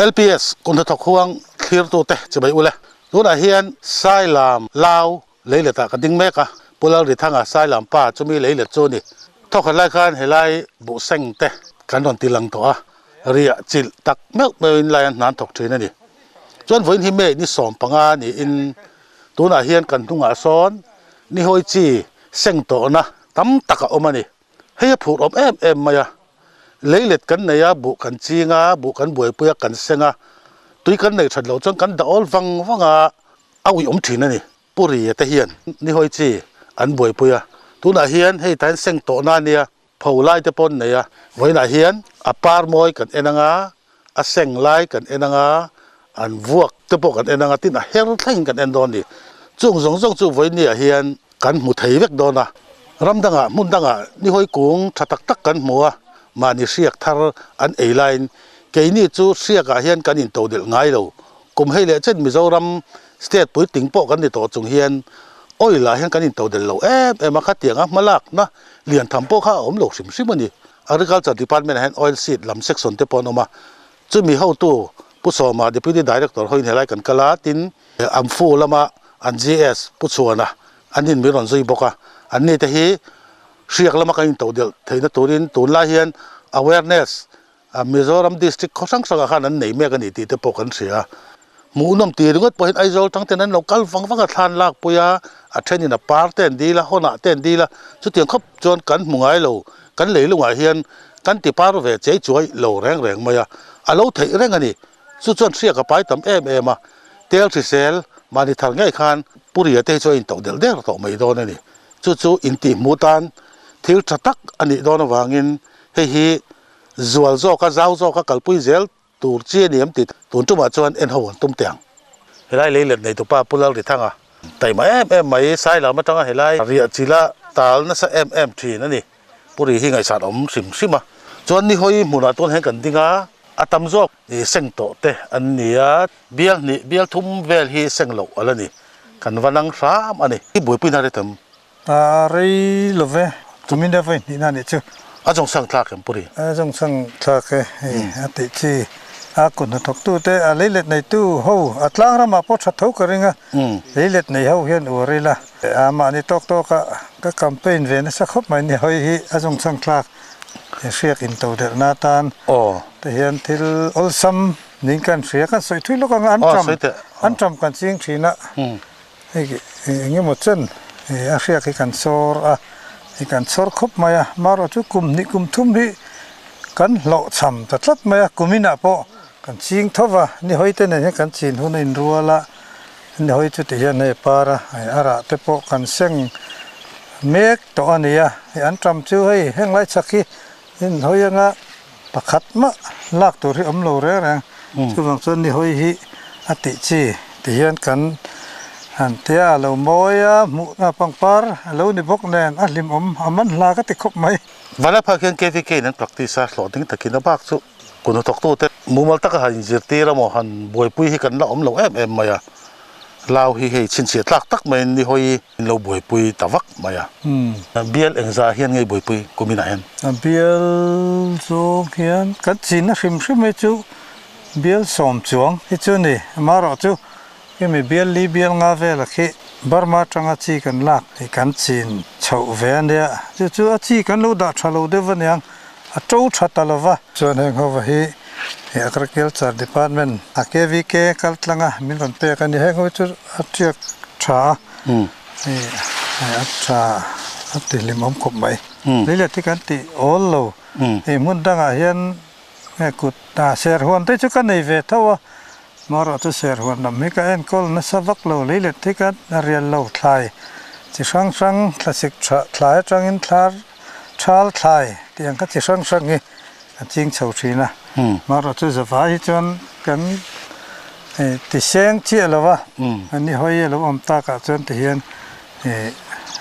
LPS kun thok huang khir tu te chabai ule tuna hian sai lam lao leile ta ka ding meka pulal ri thanga sai lam pa chumi leile chu ni thok lai khan helai bu seng te kan don tilang to a ria chil tak mek in lai nan thok thina ni chuan voin hi me ni som panga ni in tuna hian kan tunga son ni hoi chi seng to na tam taka omani hei phur om em maya leilet kan neya bu kan chinga bu kan buai puya kan senga tui kan nei thadlo chang kan da ol wanga awi thina ni puri te hian ni hoi chi an buai puya tuna hian hei tan seng to na nia phaulai te pon neya voina hian apar moi kan enanga a seng lai kan enanga an vuak te po kan enanga tin a her thleng kan en don ni chung zong chu voini a hian kan mu thei vek dona ramdanga mundanga ni hoi kung thatak tak kan mua mani siak thar an eiline keini chu siaka hian kan in to del ngai lo kum hele chen Mizoram state pui tingpo kan ni to chung hian oila hian kan in to del lo em khatianga malak na lian thampo kha om lo sim ani agriculture department han oil seed lam section te ponoma chu mi ho tu pusoma deputy director hoin helai kan kala tin amfu lama an GS puchuana anin miron zoi boka anni te hi siak lama kan to del theina turin tunla hian awareness Mizoram district khosang sanga khan an nei me kan ti te pokan sia munom ti ringot poin aizol tangten an local wanga thlan lak puya a thenin a parten dila hona ten dila chu tiang khop chon kan mungai lo kan leilunga hian kan ti par ve chei chuai lo reng maya alo thei reng ani chu chon siak a pai tam em a tel thi sel mani thar ngai khan puria te cho in to del der to mai don ani chu inti mutan thil thatak ani don wangin hi zual zo ka zau zo ka kalpui zel tur chi niam ti tun tu ma chuan en ho tum tiang helai leilet nei tu pa pulal ri thanga tai ma em mai sai la ma tanga helai ria chila tal na sa em thi na ni puri hi ngai san om sim chuan ni hoi muna ton hen kan dinga atam zo ni seng to te an nia bial thum vel hi seng lo alani kan wanang ram ani hi boi pui na re tam ta rei love tumin da vai ni na ni chu ajong sang thak em puri ajong sang thak e ati chi a kun thok tu te a leilet nei tu ho atlang rama po tha thau karinga leilet nei ho hian urila ama ni tok ka campaign ve na sa khop mai ni hoi hi ajong sang thak siak in to der na tan te hian thil olsam ning kan siak kan soi thui lo ka an tram kan ching thina nge mo chen a siak kan sor a kan sor khop maya maro chu kum thum hi kan lo cham ta tlat maya kumina po kan ching thova ni hoite ne kan chin hun in ruala ni hoi chu te hian nei para ara te po kan seng mek to ania an tram chu hei heng lai chakhi in hoyanga pakhat ma lak tur hi om lo re rang chu wang chon ni hoi hi ati chi te hian kan an te a lo moya mu na pangpar lo ni bok nen a lim om aman la ka ti khop mai wala pha khen KVK nan practice a hlo ding takina bak chu kun tok tu te mumal tak han zirti ra mo han boi pui hi kan la om lo em maya lao hi hei chin che tlak tak mai ni hoi lo boi pui tawak maya bial engza hian ngei boi pui kumina hen bial zo hian kan chin na hrim mai chu bial som chuang hi chu ni maro chu ke me bial li bial nga ve la khi barma tanga chi kan lak hi kan chin chau ve ania chu a chi kan lo da thalo de wanyang a to thatalova chuan heng ho hi agriculture department KVK kaltlanga min kon pe kan heng ho chu atiak tha tha ati limom khop mai leila ti kan ti all lo mun danga hian kut ta ser hon te chu kan nei ve thawa maro tu ser hon nam mi ka en kol na savak lo leila ti kan rial lo thlai chi sang classic thlai tangin thlar thal thlai tiang ka chi sang ngi ching chau thina maro chu zawai chon kan ti seng chi lawa ani hoi lo om ta ka chon ti hian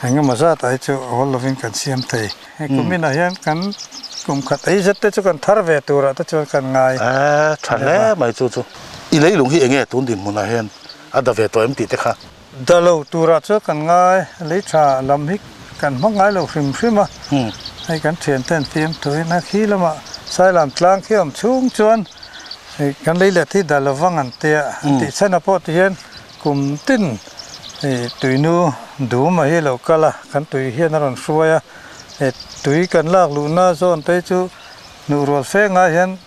hanga maza tai chu hol lovin kan siam thei kumina hian kan kum khat ai zat te chu kan thar ve tura ta chu kan ngai thale mai chu i lei lung hi enge tun din muna hian ada ve to em ti te kha dalo tura chu kan ngai lei tha lam hi kan hmang ngai lo hrim ai kan thian ten phim thoi na khi lama sai lam tlang khiam chung chuan kan lấy lệ thì đã là vang anh tia thì xem là po thì hiện cùng tin tụi nu đủ mà hi lâu cả là kan tụi hiện nó còn xuôi tụi kan lạc luna zone tới chú nu rồi phê ngay hiện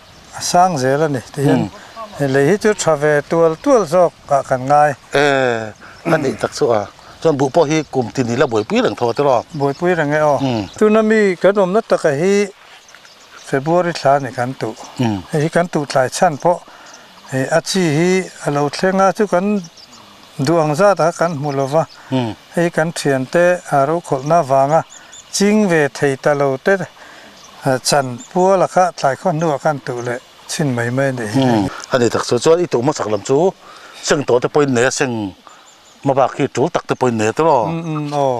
sang dễ là nè thì hiện lấy chút travel tuol dọc cả kan ngay anh đi thật sự à chọn bộ po hi cùng tin là buổi quý đằng thọ thế rồi buổi quý là nghe tu nó mi cái nôm nó ta cái hi February tháng này kan tu hi kan tu lại chăn po chi hi lâu theng á chú kan duang ra ta kan mulova hi kan thiền te aro khol na wanga ching về thầy ta lâu te chăn pua là khá lại con nua kan tu lệ xin mấy này anh đi thật sự cho ít tụ mất sạc làm chú sinh tổ tới point này sinh mà bác khi chú tắc tới point này thế rồi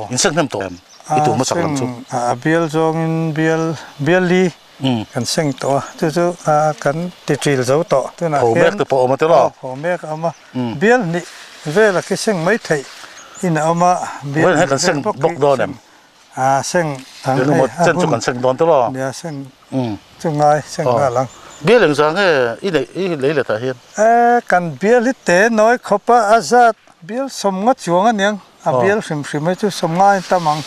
in sinh thêm tổ ít tụ mất sạc làm chú biel zong biel li kan sinh tổ chú kan titil dấu tổ thế nào hồ mẹ tới bộ mà thế rồi hồ mẹ ama biel ni về là cái sinh mấy thầy in ama biel hay kan sinh bốc đo nè sinh thằng nó một chân chú kan sinh đón thế rồi nè sinh chú ngay sinh là lăng biết lần sáng cái ý lấy là thể hiện kan biel ít tế nói khopa azat biel som ngắt chuông anh nhang biel sim mấy chú som ngay ta mang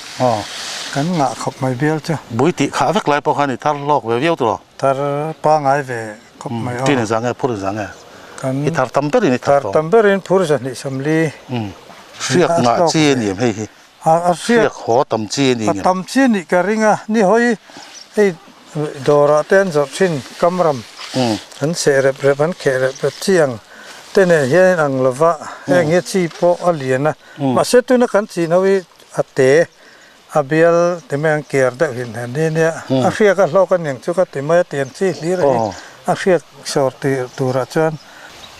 kan ngã khóc mấy biel chứ buổi tiệc khá vất lại bao nhiêu thar lọc về viêu rồi thar ba ngày về khóc mấy tin lần sáng cái phút lần sáng cái cái thar tâm bếp này thar tâm bếp in phút rồi sắm li siết ngã chi niệm hay siết khó tâm chi niệm tâm chi niệm cái ringa ni hoi hey dora ten job chin kamram han se rep han khe rep chiang tên này hiện ang lova nghe chi po aliena mà sẽ tu nó kan chi noi ate abiel te mang kier da hin han ne a khia ka lo kan yang chu ka te ma tiền chi li re a khia sor te tu ra chan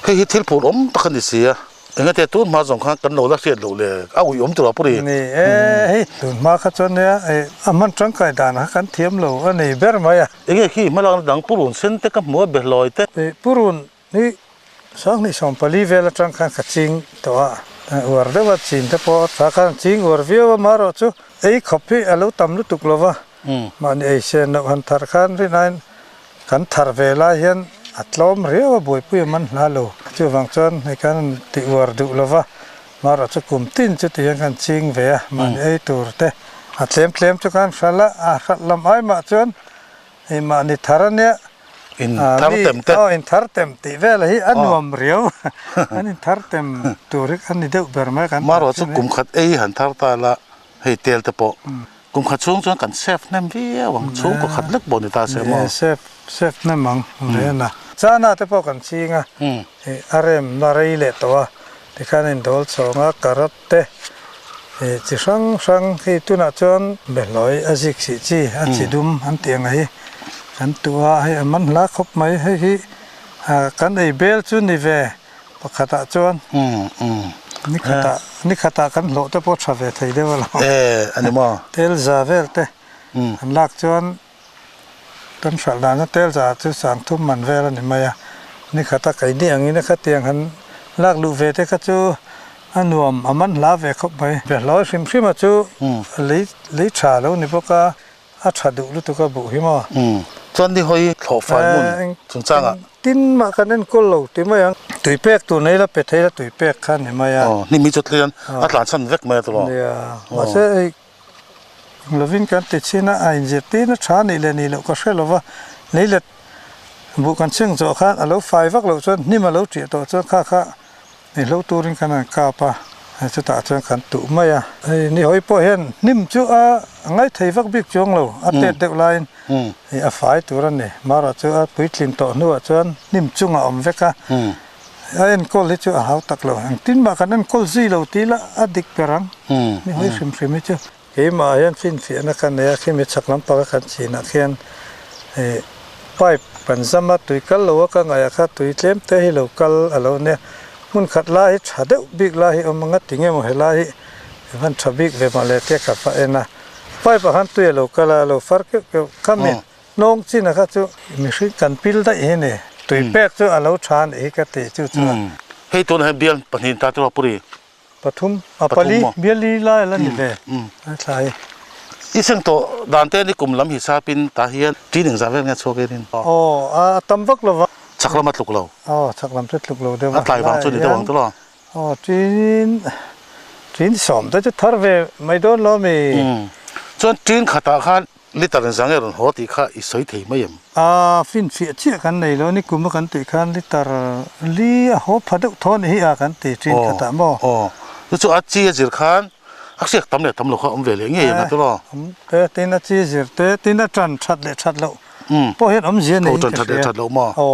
cái thil phụ ốm tắc cái gì à cái thế tuôn mà dùng khang cắn đầu lắc xiết đầu lệ áo ốm từ đó buri nè tuôn mà khát chan ne aman trăng cái đàn ha kan thiêm lo anh này ber mà ya cái khi mà lang dang purun sen te ka mo be loi te purun ni sang ni som pali vela trăng khang kaching to war de wat chin te po ta kan ching war view ma ro chu ei khopi alo tam lu tuk lova man ei sen no han thar khan ri nain kan thar vela hian atlom rewa boi pu man lalo chu wang chon nei kan ti war du lova ma ro chu kum tin chu ti kan ching ve man ei tur te a tlem chu kan sala a khat lam ai ma chon ei ma ni tharania in thar tem te in thar tem ti vela hi anuam riau an thar tem turik an ni deu berma kan ma ro chu kum khat ei han thar ta la hei tel te po kum khat chung chuan kan chef nem vi wang chung ko khat lek bon ta se mo chef nem mang re na chana te po kan chinga arem na rei le to te kan in dol chonga karat te chi sang khi tu na chon be loi azik si chi a chi dum an tiang ai kan tua hay man la khop mai hay hi kan ei bel chu ni ve pakhata chon ni khata kan lo te po thave thei de wala ani mo tel za vel te an lak chon tan sal dan tel za chu sang thum man vel ni maya ni khata kai ni angin kha tiang han lak lu ve te kha chu anuam aman la ve khop mai ve lo sim sim chu lấy trà lo ni boka a thadu lu tu ka bu hi ma chọn đi hơi khổ phải muốn chúng ta à tin mà cái nên cô lâu thì mà tuổi pek tuổi này là pek thấy là tuổi pek khăn thì mà ni mi chút liền at lan san vek mà rồi mà sẽ là vinh cái tết xin á anh dệt tí nó chán này là lo có sẽ là vợ lấy là bộ căn sinh cho khăn à lâu phai vác lâu chân nhưng mà lâu chuyện to chân khá thì lâu tu rin khăn cao pa chúng ta chân khăn tụ mà ni hỏi po hen nim chú ngay thấy vác biết chuông lâu tết đẹp lại phải tu ra này mà rồi chú bưởi linh to nữa chân nim chung ẩm vét cả anh cô lấy chú háo tắc lâu anh tin mà cái nên cô gì lâu tí là dik perang ni hỏi phim ấy chứ cái mà anh phim phiền nó cái này khi mình chắc lắm bao cái gì nó khen pipe bản thân mà tuổi cắt lâu cái ngày khác tuổi chém thế lâu cắt lâu nè muốn khát lại chả đỡ biết lại ông ngắt tiếng em hay lại hắn chả biết về mà lại tiếc cả phải na phải bảo hắn tuổi lâu cái là lâu phát cái cam này nông chỉ là cái chỗ mình sẽ cần pil đấy thế này tuổi bẹt chỗ lâu chán ấy cái tệ chỗ chỗ hay tuần hay biên bản hình ta cho buri Pathum Pali biên li lại là như vậy sai ít sinh to đàn tên đi cùng lắm hi sa pin ta hiền trí đừng ra về nghe số cái nên tâm vắc là ชักละมัดลูกเรา อ๋อชักลำเสร็จลูกเราเดี๋ยว อัตรายวางส่วนนี้ตัวตลอด อ๋อจีนสอมแต่จะทาร์เวไม่โดนล้อมี ส่วนจีนขัดตาขันลิตรสังเกตหัวตีข้าอิสวยถี่ไม่ยัง ฟินเสียเชี่ยกันในแล้วนี่กุมกันติกันลิตรลีหัวพัดทอนเฮียกันติจีนขัดตาบ่อ๋อแล้วส่วนอาจีจิรขันอักเสบทำเนี่ยทำลูกเขาอมเวลีเงี้ยนะตลอดตีน่าจีจิรตีน่าจันชัดเลยชัดแล้วพอเห็นอมเจียนี่ จนชัดเลยชัดแล้วมั้ง โอ้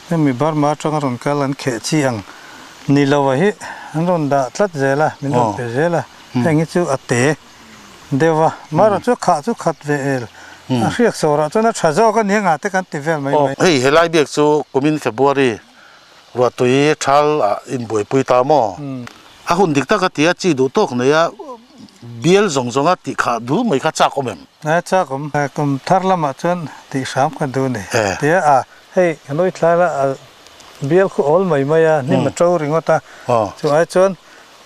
นี่มีบาร์มาจังรอนกันลันเขจีอังนี่เราว่าฮิอันรอนดาทัดเจล่ะมินรอนเปเจล่ะแห่งนี้จู่อัตเตเดี๋ยวว่ามาเราจู่ขัดเวลเรียกโซระจู่น่าชาจอกันยังไงแต่กันติเวลไม่เฮ้ยเฮลัยเบียกจู่กุมินเฟบรุรีว่าตัวยี่ชัลอินบุยปุยตามอหุ่นดิกตากติอาจีดูโต๊ะเนี่ยเบียลซงอ่ะติขาดูไม่ขาจักอมเอ็มจักกุมทาร์ละมาจนติสามกันดูนี่เดี๋ยวเฮ้ยน้อยทลายละเบียลคู่อลไม่นี่มาโจริงว่าตาจู่ไอ้จน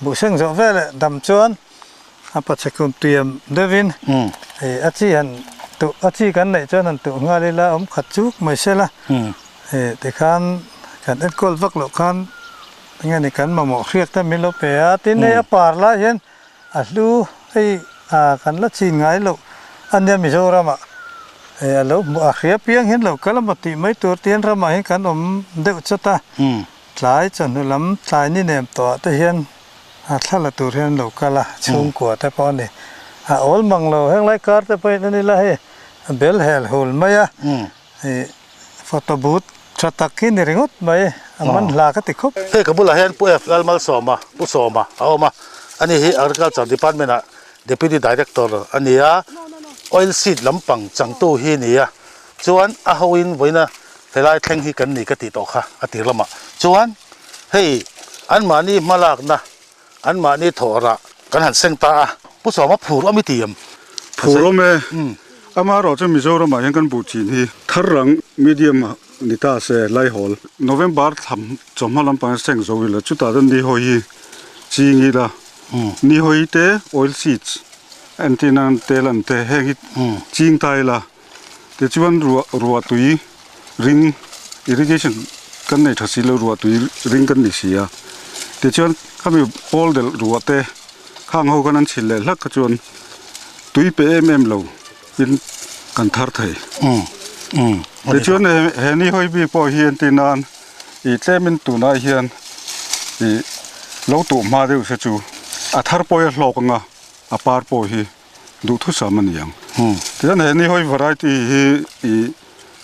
บุษงจะเวลดำจนปัจจุบันเตรียมเดวินอาชีพตัวอาชีพกันไหนจนนั่นตัวงานเลยละขัดจุกไม่ใช่ละแต่การเอ็นกอลฟักหลอกกันงั้นในการมาหมอกเรียกแต่ไม่รู้เปียที่ในปาร์ละเห็นดูให้กันละชีนไงลูกอันนี้มิโซรามาแล้วเรียบเพียงเห็นลูกก็ละมาตีไม่ตัวเตียนรามาให้กันเด็กจุดตาหลายจนล้ำหลายนี่เนี่ยตัวแต่เห็นถ้าละตัวเห็นลูกก็ละชุ่มกว่าแต่พอนี่โอลมังเราให้ไล่การแต่ไปนั่นละให้เบลเฮลโฮลไม่ฟอโต้บูธชัดตักกินริงดไม่มันลากติดคุบเฮ้ยกับบุหรี่เห็นปุ๊บเอลมาสอมาปุ๊บสอมาเอามาอันนี้ที่agriculture department อะ deputy director อันนี้oil seed ลำปังจังตู้ที่นี่จวนอาหวินไว้นะเวลาแข่งที่กันนี่ก็ติดต่อค่ะติดละมาจวนเฮ้ยอันมานี่มาลากนะอันมานี่ถอระกันหันเส้นตาปุ๊บสอมาผูกแล้วไม่เตรียมผูกแล้วไหมอามาเราจะมีโจรมาเห็นกันบูจีนี่ทารังมีเดียมนิตาเสไลฮอลโนเวมบาร์ทำจอมมาลำปังเส้นโจวิลจุดตาดันดีหอยจีงี้ละนี่หอยเตอ oil seeds อันที่นั่นเตลันเตแห้งจีงไตละแต่ชวนรัวตุยริง irrigation กันในทัศน์รัวตุยริงกันดิเสียแต่ชวนข้ามีโอลเดลรัวเตข้างเขากันนั้นชิลเลยลักขจวนตุยเปเอ็มเราเป็นกันทาร์ไทยแต่ชวนเห็นนี่หอยบีพอเฮียนที่นั่นอีเจ้ามันตัวน่าเฮียนอีเราตัวมาเดียวเสียจูอาทาร์ปอยหลอกงาปาร์ปอยดูทุกสามันยังที่นั่นเห็นนี่หอย variety อี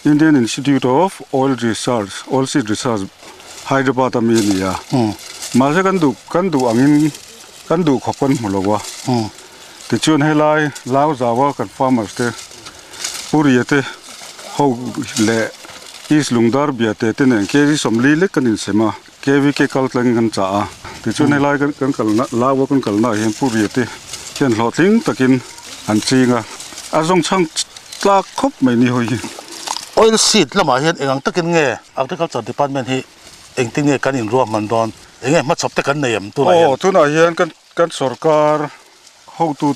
Indian Institute of Oil Research Oil Seed Research ไฮเดรบาตามีนี่มาเสกันดูอังอินกันดูขอบกันหมดเลยวะแต่ชวนให้ไล่ลาวจาวากันฟาร์มเตปุริยเตเขาเละอีสลุงดาร์บียเตเตเนี่ยเควิสมลีเล็กกันอินเสมาเควิเคคัลตังกันจ้าแต่ชวนให้ไล่กันกัลน่ะลาวกันกัลน่ะเห็นปุริยเตเช่นหลอดลิงตะกินอันซีงอาจงช่างตาคบไม่นี่หอย oil seed ละมาเห็นเองตะกินเงี้ย agriculture department ที่เองติ้งเงี้ยกันอินรวมมันดอนเองมาชอบตะกันเนียมตัวไหนตัวไหนเห็นกันสรการhow to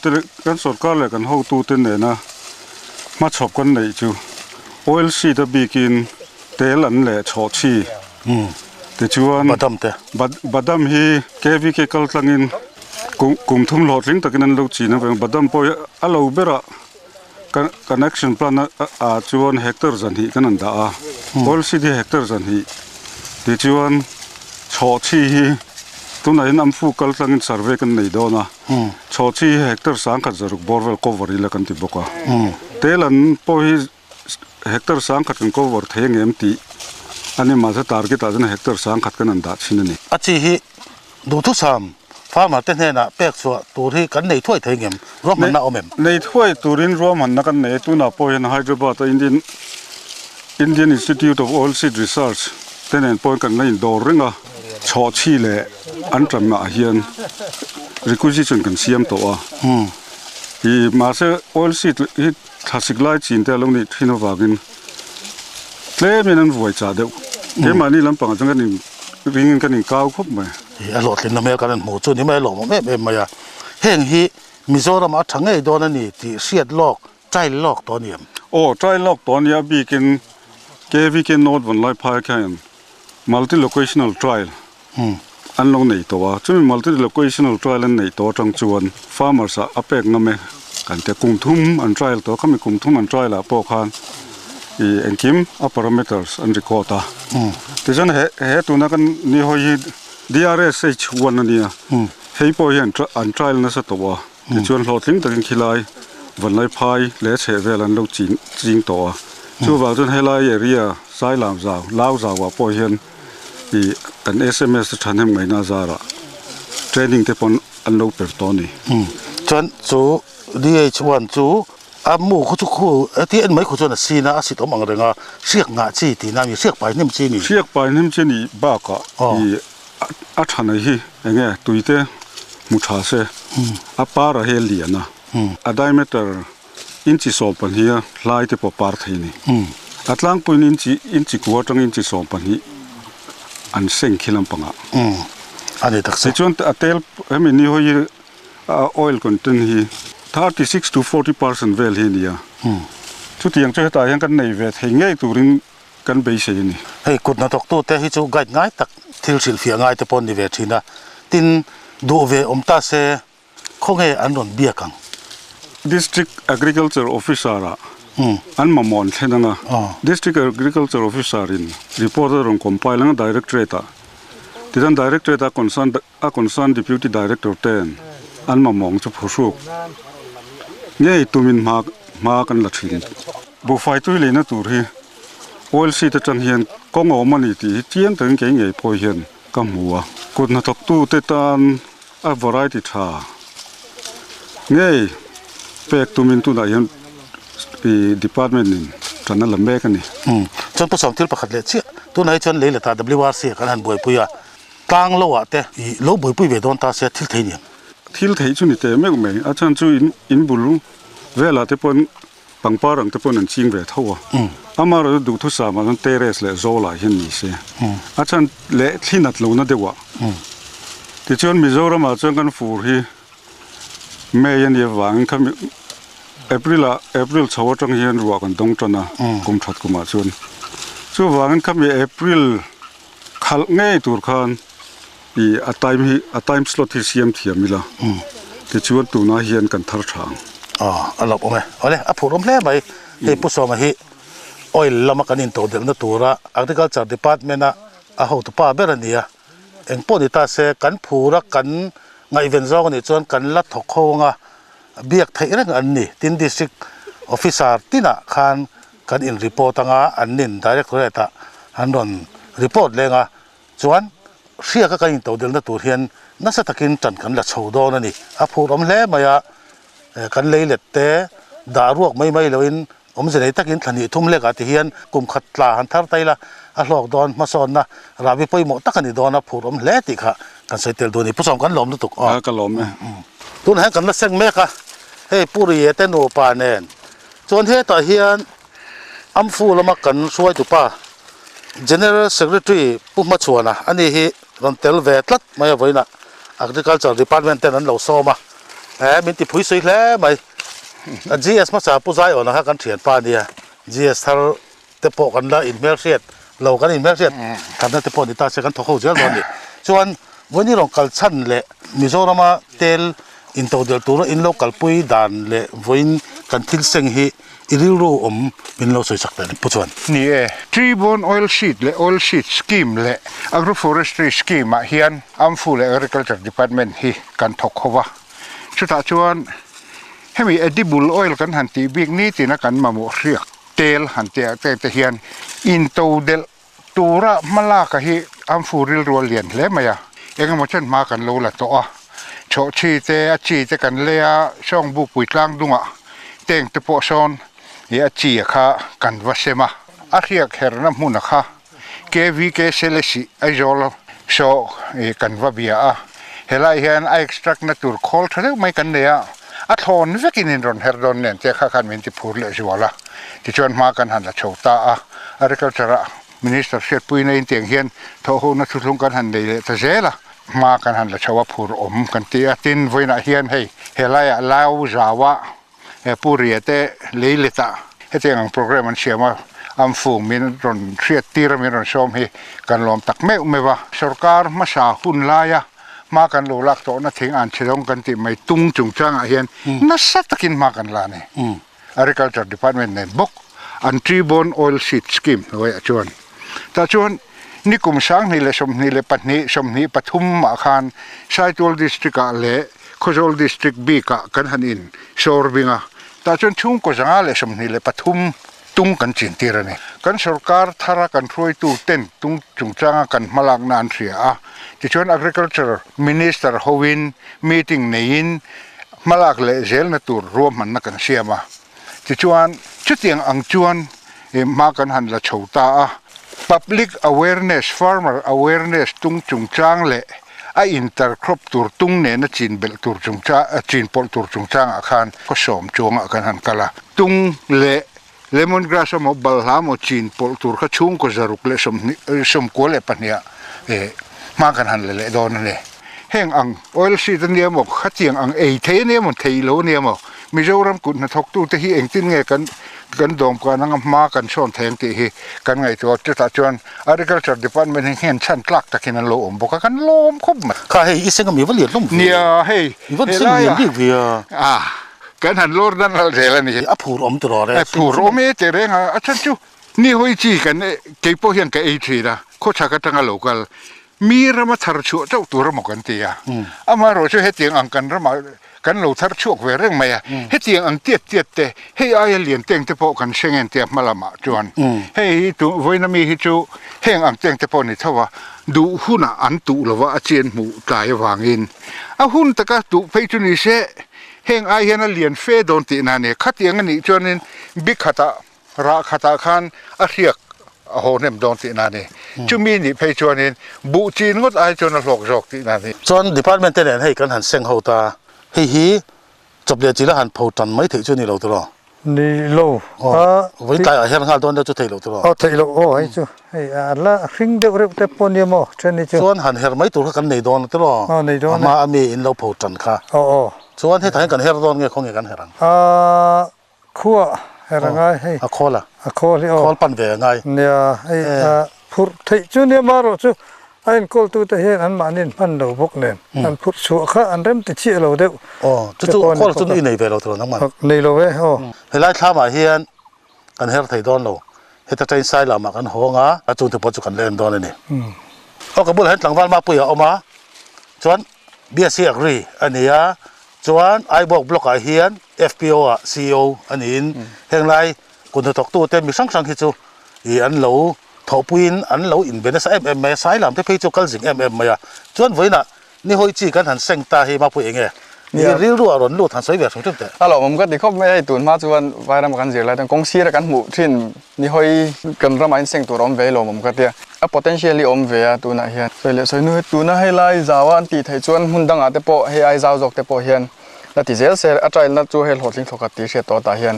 กันสรการเลยกัน how to เนี่ยนะมาชอบกันไหนจู oil seed บีกินเตลันแหละชอชีแต่ชวนบัดดำฮีเควิเคคัลตังอินกุมทุ่มหลอดลิงตะกินนั้นเราจีนะเป็นบัดดำปอยอาเราเบระconnection plan ชวนเฮกเตอร์จันฮีกันนั่นด่า oil seed เฮกเตอร์จันฮีแต่ชวนชอชีฮีตัวไหนนำฟูกัลตังอิน survey กันไหนโดนะชอชีเฮกเตอร์สังกัดจะรุกบอร์เวล cover อีละกันติบกว่าเตลันปอยเฮกเตอร์สังกัดกัน cover เทงเอ็มตีอันนี้มาจะ target อาจจะเฮกเตอร์สังกัดกันนั่นด่าชินนี่อาชีพดูทุกสามฟาร์มเต้นเนี่ยนะเป็กสัวตัวที่กันในถ้วยเทงเอ็มรวมมันน่าอมเอ็มในถ้วยตัวรินรวมมันนักกันในตัวน่ะปอยในไฮเดรบาต Indian Institute of Oil Seed Research เต้นปอยกันในดอริงชอชีเล่อันตรมาเฮียน requisition กันเสียมตัวที่มาเส oil seed ที่ทัศน์ไล่จีนแต่ลงนี่ที่นวากินเล่ไม่นั่นรวยจ่าเดียวเดี๋ยวมานี่ลำปังจังกันนี่ริงกันนี่ก้าวครบไหมอร่อยเลยนะแม่กันหมูจุนี่ไม่หลงแม่เป็นมาอะเฮงฮีมิโซรามาทั้งไอ้โดนนี่ที่เสียดลอกใจลอกตัวนี้โอ้ใจลอกตัวนี้บีกินเค KVK North วันไล่พายแค่multi locational trial อันลงในตัวจุด multi locational trial ในตัวจังจวน farmers อัปเปกนั่นเองกันแต่กุมทุ่มอัน trial ตัวเขาไม่กุมทุ่มอัน trial ละพวกเขาอันคิม parameters อัน record แต่ฉันเห็นตัวนั้นนี่หอย DRSH วันนี้ให้พอเห็นอัน trial นั่นสักตัวแต่ชวนหลอดทิ้งแต่กันขี้ลายวันไล่พายและเฉเวลันลูกจริงตัวช่วงวันจนให้ไล่เรียสายลามสาวลาวสาวว่าพอเห็นอัน SMS ฉันให้ไม่น่าจะระเทรนนิ่งที่ปนอันลูกเปิดตัวนี้จนจู DH1 จูอามูคุจุคูที่อันไม่คุจนสีนะสิตัวมังเรงเสียกงาจีตีน้ำมีเสียกไปนิ่มจีนี่เสียกไปนิ่มจีนี่บ้ากะอาชันไอ้ที่ยังไงตุยเตมุชาเซอาปาระเฮลียนะอาไดเมตรอินจิโซปันเฮียไล่ที่ปปาร์ทีนี่อัตลังปุ่นอินจิกัวจังอินจิโซปันฮีอันเซ็งคิลัมปังอ่ะอันนี้ตักเสียจนอัตเตลเฮมินี่หอยออยล์คอนเทนต์ฮี36 to 40% เวลเฮียชุดยังจะตายยังกันในเวทเฮงไงตัวริงกันไปเสียนี่เฮ้ยกุดนักตัวแต่ฮิจูไกด์ง่ายตักทิลสิลฟีง่ายแต่ปนในเวทีนะตินดูเวอมตาเซคงให้อันนนเบียกัง District Agriculture Officer อันมามอนเช่นนั้น District Agriculture Officer in reporter on compiling directorate ที่นั่น directorate concern deputy director เต็นอันมามองจะผู้สูงเนี่ยตุมินมากันละทิ้งบุไฟตุยเลยนะตัวที่ oil seed จังเฮียนก็งอมันอีที่เจียนถึงเก่งใหญ่พอเฮียนก็มัวกุดนักตู้เตตันvariety ชาเนี่ยเป็กตุมินตุได้ยันdepartment นี่จนนั่นลำเบกันนี่จนผสมที่ประคัดเลยเชี่ยตัวไหนจนเลยละตา WRC กันหันบ่อยปุยกลางโลอะแต่โลบ่อยปุยเวดอนตาเสียทิลเทียนทิลเทียนชุนี่แต่ไม่ก็ไม่อาจารย์ช่วยอินบุลุเวลาที่ปนปังปารังที่ปนนั่นชิงเวทว่าอามาเราดูทุกสามันเตเรสเลยโซลาเห็นนี่เสียอาจารย์เละที่นัดลูนั่นเดียวที่จนมิโซรามาจนกันฟูรีเมยันเยวังคำApril ชาวจังเฮียนรัวกันตรงจนะกุมทัดกุมาชวนช่วงวังคำApril ขัลง่ายตัวกันอัตtime slot ที่เสียมเทียมิละที่ชวนตัวน่าเฮียนกันทัดทางอันหลบเอาไหมเอาเลยพูดรวมเล่ไปให้ผู้สมัยโอ้ยเรามากันอินโตเดลนั่นตัวละ Agriculture Department นะเอาตัวป้าเบรนี่เอ็งพูดตาเสกันผูรักกันไงเวนซ์กันนี่จนกันลัดถกโค้งเบียกไทยเรื่องอันนี้ติน District Officer ที่น่ะกันอินรีพอร์ตอันนี้ Directorate อันนั้นรีพอร์ตเลยจวนเสียก็กันอินโตเดลนั่นตัวเฮียนนั่นสัตกินจันกันละชาวดอนนี่พูดรวมเล่มากันเลยเล็ดเตะดารวกไม่เลยอินจะได้ตักินทันทีทุ่มเล็กที่เฮียนกลุ่มขัดลาหันทาร์ไตละหลอกดอนมาสอนนะราวิไปหมดตักนี่ดอนพูดรวมเล่ติค่ะกันใส่เตลตัวนี้ผู้สองกันหลอมตุกกันหลอมตัวนั้นกันละเซ็งเมฆเฮ้ปุริเยเตโนปาเนนจนเฮต่อเฮียนอัมฟูละมากันช่วยตุป้า General Secretary ปุ๊บมาชวนนะอันนี้ฮีรันเตลเวทลัดไม่เอาไว้นะ Agriculture Department แต่นั้นเราซ้อมามินติพุยสุยแล้วไหม GS มาสาผู้ใจอ่อนนะฮะกันเถียนป้าเนี่ย GS ทาร์เตปอกันละอินเมลเซียดเรากันอินเมลเซียดกันนั่นเตปอนี่ตาเสกันทอกเขาเจ้าตอนนี้จวนวันนี้เราคัลชันเละมิโซรามาเตลอินโตเดลตัวอินโลคัลปุยดานเละวันกันทิลเซงฮีอิริโรมินเราสวยสักแต่ปุ๊ชวนนี่Treebone Oil Seed และ Oil Seed Scheme และ Agroforestry Scheme เฮียนอัมฟูและ Agriculture Department ฮีกันทอกเขาว่าชุดชวนให้มี edible oil กันหันตีบิ๊กนี้ตีนักกันมาหมดเรียกเตลหันตีแต่เฮียนอินโตเดลตัวระมาลากะฮีอัมฟูริลรัวเลียนแล้วไหมอ่ะเองมาเช่นมากันโลละตัวโชชีเตอชีเตกันเลียช่องบุปุยกลางดุงอ่ะเต่งตะโปซอนเฮียชีค่ะกันวัชมาอาเรียกเฮรน้ำมุนค่ะKVKเซเลสิไอโจลโชกันว่าเบียอ่ะเฮลัยเฮียนไอ extract นัตุรคอลทั้งไม่กันเนี่ยอัฐอนเวกินินรอนเฮรดอนเนี่ยเจ้าข้ากันมินติพูดเลยสิวะละที่ชวนมากันหันละโชตาAgriculture Minister เสียปุยในอินเตียงเฮียนทอหูนักชุมกันหันเดลแต่เจละมากันหันละชาวพูดกันตีตินไว้นะเฮียนให้เฮลัยลาวจาวะปูริเตเลลิตาเฮตียงโปรแกรมมันเชื่อมา อัมฟูมินรอนเชียตีรมินรอนชมฮีกันลมตักเมอุเมวะสรการมาสาหุ่นลายะมากันโลลักโตนะทิ้งอันเชดงกันติไม่ตุ้งจุงจ้างอาเฮียนนัสตะกินมากันลานี่ Agriculture Department เนี่ยบกอันทรีบอนออยล์ซีดสกิมไว้จวนแต่จวนนี่กลุ่มช้างนี่เลยสมนี่เลยปัตนี้สมนี่ปทุมอาคารไซต์ออลดิสตริกอะเลยโคจอลดิสตริกบีกะกันหันอินโซร์บิงะแต่จวนชุ่มก็จะงาเลยสมนี่เลยปทุมตุ้งกันจินตีระนี่กันสกัดทารากันช่วยตู้เต้นตุ้งจุงจ้างกันมาลากนานเสียที่ชวน Agriculture Minister ฮวิน meeting นี้มาลากเลยเจลนตูรวมมันนักกันเสียมาที่ชวนชุดยังอังจวนมากันหันละโชตา Public Awareness Farmer Awareness ตุ้งจุงจ้างเลยอินเตอร์ครบตูรตุ้งเนี่ยนะจีนเบลตูรจุงจ้าจีนปอลตูรจุงจ้างอาคารก็สมจวงอาคารหันกะละตุ้งเลยเลมอนกราสมบัลฮามจีนปอลตูรขชุ่มก็จะรุกเลยสมกัวเลยปะเนี่ยมากันหันเลยโดนเลยแห่งอังออยล์ซีดเนี่ยบอกขัดเจียงอังเทเนี่ยมันเทโลเนี่ยบอกมิโซรัมกุนทกตู้ที่เองติ้งไงกันดมกันนั่งมากันชนแทงที่กันไงตัวจุดจวน Agriculture Department เห็นชั้นลักตะกินโลมบอกกันโลมครบหมดข้าให้อีเซงก็มีวันเหลียดลุ่มเนี่ยเฮ้ยวันเซงเหลียดดีเวียกันหันโลดนั่นเราเจริญนี่ผูรอมตลอดเลยผูรอมเจริญฮะอาจารย์จูนี่ห้อยจีกันเก็บพวกเฮียนกับทีนะโคชักตั้งโลกัลมีระมาทารชัวเจ้าตัวระมกันตีอามาโรช่วยให้เตียงอังกันระมากันเราทารชัวเวรื่องไม่ให้เตียงอังเตียเตให้อายเลียนเตียงเตปกันเชงเงินเตียมาละมาจวนให้ตัววันนั้นมีให้จูให้อังเตียงเตปนี่เท่าว่าดูหุ่นอันตุละว่าอาเจียนหมู่ตายวางอินอาหุ่นตะกัตุไปจุนิเสเฮงอายนั่นเลียนเฟดอนตินานี่ขัดยังนี่จวนนี่บิขัตาราขัตาขันอาเรียกโหเนมดอนตินานี่จุมีนี่ไปจวนนี่บุจีนก็อายจวนหลอกจอกตินานี่จวน Department เนี่ยให้กันหันเซงเฮาตาฮีจบเดือนจีละหันพูดจันไม่ถึงจุนี่เราตัวรอนี่โลวันตายอาเฮียนข้าวตอนเดียวจะถึงเราตัวรอถึงโลให้จูให้ละริงเดือดเต็มปนยมเช่นนี้จูส่วนหันเฮียไม่ตัวกันในดอนตัวรอมาอเมรินเราพูดจันค่ะส่วนให้ทางกันเฮียดอนเงี้ยคงเงี้ยกันเฮียรังขั้วเฮียรังไงให้คอละคอเลยคอปั่นเวียไงเนี่ยให้พูดถึงจุนี่มาโรจูไอ้คนตัวเฮียอันมานี่พันเราพกเนี่ยอันพูดชัวข้าอันเริ่มติดเชี่ยเราเดียวจู่ๆคนจุนี่ในเวลาตัวนั้นมันในเราเว้ยให้ไล่ข้ามาเฮียนกันเฮียไทยดอนเราให้ตัดใจใส่ละมากันหัวงาจู่ถึงปัจจุบันเล่นดอนนี่เอากระบุลเห็นหลังวันมาปุยเอามาจวนเบียเสียกรีอันนี้จวนไอ้บอกบล็อกเฮียน FPO CEO อันนี้เฮงไรคนที่ตกตัวเต็มมีสังๆที่จู่อันเราทอปุยนอันเราอินเบนส์ไม่สายลำที่พี่จูกัลสิงไม่จวนไว้น่ะนี่ห้อยจีกันหันเซงตาให้มาปุยเองนี่เรื่องรู้อารมณ์รู้ทางสายเวียดสมจุดแต่ฮัลโหลผมก็ติดข้อไม่ได้ตุนมาจวนไว้ทำกันเสียอะไรแต่กองเชียร์กันหมู่ที่นี่ห้อยกันประมาณเซงตัวร้อมเวลผมก็เดียpotentially อมเวียตัวน่ะเฮียนเลยส่วนนู้นตัวน่ะให้ไล่จาวันตีไทยจวนหุ่นดังอาเตปอให้ไอจาวจกเตปอเฮียนแล้วที่เจลเซอร์อัตรานัดจูเฮลหดลิงทกัดตีเสียตัวตาเฮียน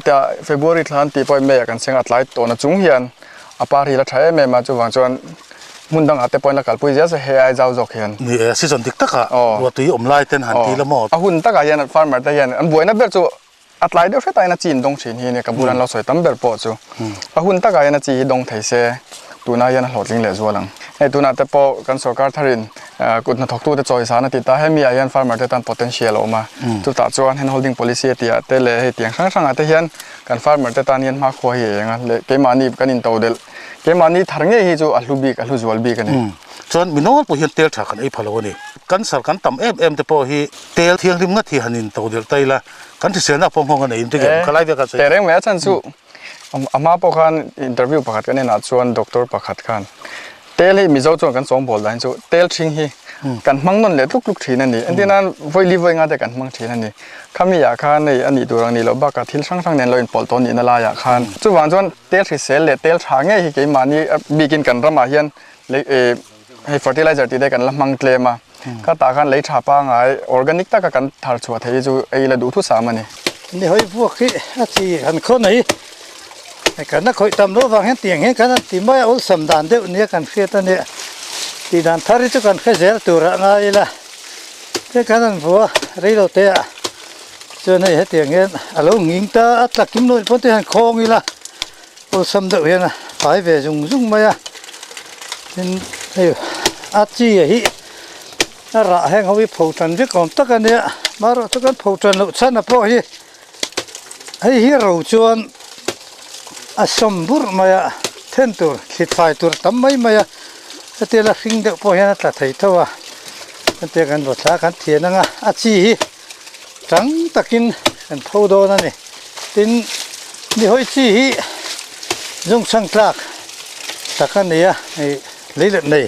แต่เฟบรุรีทันตีปอยเมย์กันเสียงอัตไลตัวน่ะจุงเฮียนอาปารีละใช้เมย์มาจูวางจวนหุ่นดังอาเตปอยละกัลปุยเจลเซอร์ให้ไอจาวจกเฮียนนี่ซีซันติกตักอะวัวตีอมไล่เต้นหันตีละหมดหุ่นตักอะเฮียนฟาร์มเมอร์แต่เฮียนอันบวยนับเบิร์จูอัตไลเดียวเฟตายน่ะจีนดงเฉียนเฮียนกับบุรันเราสวยตั้มเบิร์ปอจูหุ่นตักอะเฮียนจีดงไทยเซตัวน่ะยันหลอดลิงเหลือจัวหลังไอ้ตัวน่ะแต่พอกันสกัดทารินกุดน่ะทกตัวแต่จอยสารน่ะติดตาให้มีอายันฟาร์มเมอร์แต่ตัน potential ออกมาตัวตาจวนเห็น holding policy ที่อ่ะแต่เลยให้เตียงข้างๆอ่ะแต่ยันกันฟาร์มเมอร์แต่ตันยันมาขวายอย่างงั้นเลยเกมานี่กันอินโตเดลเกมานี่ทางนี้ให้จูอัลลูบีอัลลูจวลบีกันนี่จวนมิโนปุยเตียร์ถักกันไอ้พะโลนี่กันสารกันต่ำแต่พอฮีเตียร์เที่ยงริมงัดที่หันอินโตเดลไตละกันที่เสียหน้าพงกันไอ้อินทิเกมก็ไล่เดียวกันแต่เรื่องแม้ฉันสู้อามาปกันอินเตอร์วิวประกาศกันเนี่ยนะชวนด็อกเตอร์ประกาศกันเตลให้มีเจ้าชวนกันสองบอลได้จูเตลชิงฮีกันมังนั่นเลยลุกทีนั่นนี่อันที่นั้นไว้รีไว้งานแต่กันมังทีนั่นนี่ข้ามีอยากขันในอันนี้ตัวรังนี้เราบักกะทิลช่างๆเนี่ยเราอินปอลตอนนี้นั่นละอยากขันจู่วางจวนเตลที่เซลเลยเตลช้างไงที่เกี่ยมานี่บีกินกันระมาเฮียนเลยให้ฟอร์ติไลเซอร์ที่ได้กันละมังเกลมาก็ตากันเลยชาปางไงออร์แกนิกตากันทาร์ชัวเทจูไอ้ละดูทุสามันนี่นี่เฮ้ยพวกที่อาชีพหันคนไหนไอ้กันนักคอยตำรวจวางเห็นเตียงเห็นกันตีไม่เอาสมดานเดียวเนี่ยกันเฟียตันเนี่ยตีดานทาริจุกันแค่เสียตัวละไงล่ะแต่กันนั่นผัวเรื่องเตะจนให้เตียงเห็นอารมณ์งิงตาอัตลักกิมโนนพ้นที่หันคลองอีล่ะ ô xâm đậu hiện à phải về dùng mày à nên đây chi ấy nó rạ hang họ bị phẫu thuật với còn tất cả này mà rồi tất cả phẫu thuật lộ chân là bao nhiêu hay rồi chuan xâm bur mày thiên tur thịt phải tur tắm mấy mày cái tiền là sinh đậu bao nhiêu là thấy thôi à cái tiền cần vật giá cần tiền năng chi trắng takin cần phẫu đồ này tin đi hỏi chi dùng sang trạc tất cả này lấy được này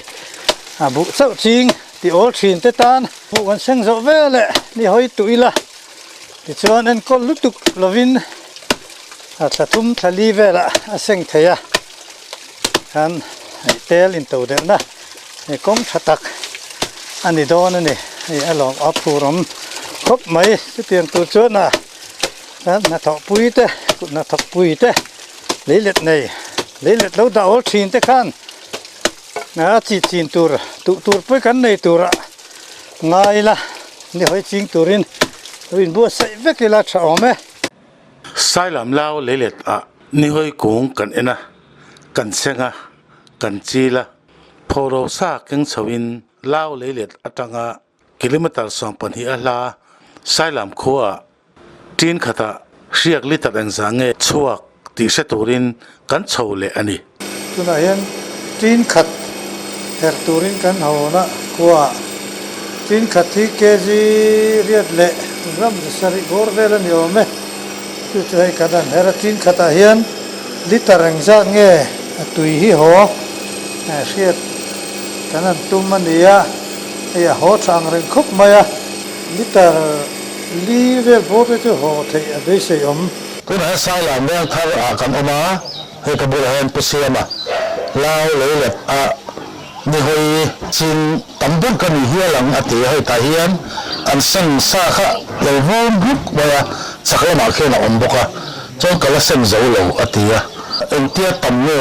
vụ sậu chiên thì ổ chín tết tan vụ còn sang dậu về lại đi hỏi tuổi là thì cho nên con lúc tục là vin thà thum thà li về là sang thấy han tel in tàu đấy na công thà tắc anh đi đó này anh làm áp phù khóc mấy cái tiền tôi chốt nè nó thọ bụi thế nó thọ bụi thế lấy lệch này lấy lệch đâu đã ổ chín tết khan nó chỉ chín tur với cái này tur ngay là đi hỏi chín turin turin bua say với cái là chảo mẹ sai làm lao lấy lệch ni hỏi cũng cần ena cần xem cần chi là phô sa kinh sawin lao lấy lệch atanga kilometer song pan hi ala sai làm khua tin khata riak li tak ang nghe chuak ti se turin kan chho le ani tu na hian tin khat her turin kan ho na kwa tin khat hi kg riat le ram sari gor vela ni ome tu chai kadan her tin khata hian liter ang za nge tui hi ho riat kanan tumania ya ho chang reng khop maya liter li ve bo pe tu ho thei a be se om ku na sai làm đang thar kan oma he ka bula hen pusiama lao lấy lệch ni hoi chin tambun kan hi lang ati hoi ta hian an sen sa kha lo vom buk baya sakla ma khe na om boka chon kala sen zo lo atia en tia tam ne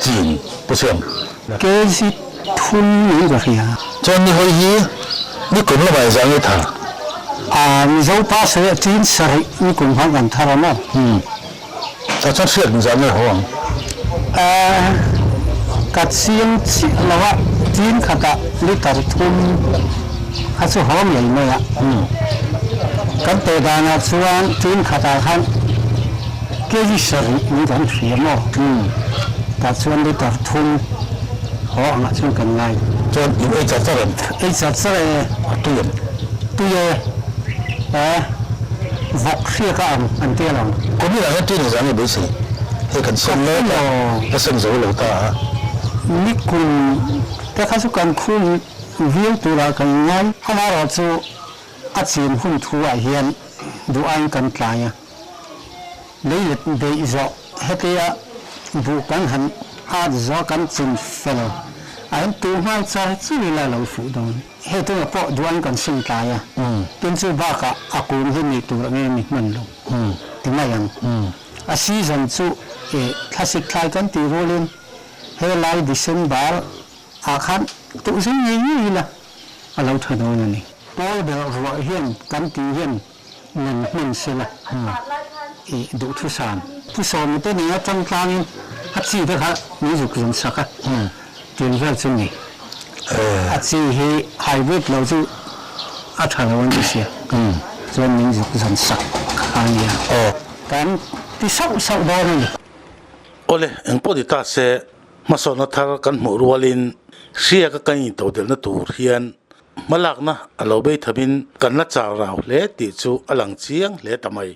chin pusiam cái gì thun những cái gì à chon ni hoi hi ni kun la bai zang tha dấu ba sẽ chín sợi như cùng hàng gần thà nó cho chon siat zang ne ho cắt xiên là chín khata liter thun khá số hóm vậy mà cắt tê đàn là xuan chín khata han cái gì sợi như thế này mà cắt xuan liter thun họ mà xuan cần ngay chon in ei cha charan ấy sao sẽ tu vọc xia cả anh tia lòng ko mi la he tin zang ne be si he kan sen le ka sen zo lo ta ni kun te kha su kan khun viu tu ra kan ngai hana ro chu a chin hun thu a hian du an kan tlaya leilet de izo hetia bu kan han a zo kan chin fel anh tu mai cha chu la lo fu don he tu po du an kan sin tlaya tin chu ba ka akun he ni tu nge mi man lo tin mai yang a season chu classic khai kan ti rolin he lai December akhan tu sinh như là lâu thời đó này tôi được gọi hiện cán tí hiện mình sẽ là đủ thứ sản một tên này trong trang hát gì đó hả ví dụ dùng sắc á tiền ra trên này hát gì thì hai vết lâu chứ hát thằng nó vẫn sẽ cho mình dùng dùng sắc hàng gì cán tí sau đó này ole ang po di ta se masono thar kan mu rualin ria ka kan to del na tur hian malak na alo be thabin kan la chaw raw le ti chu alang chiang le tamai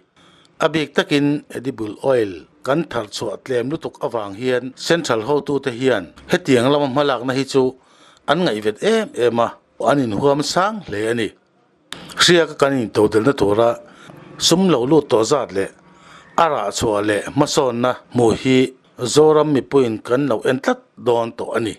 abik takin edible oil kan thar chu atlem lutuk awang hian central ho tu te hian hetiang lam malak na hi chu an ngai vet ema anin huam sang le ani ria ka kan to del na tura sum lo lu to zat le ara chu le mason na mu hi zoram mi puin kan lo entlat don to ani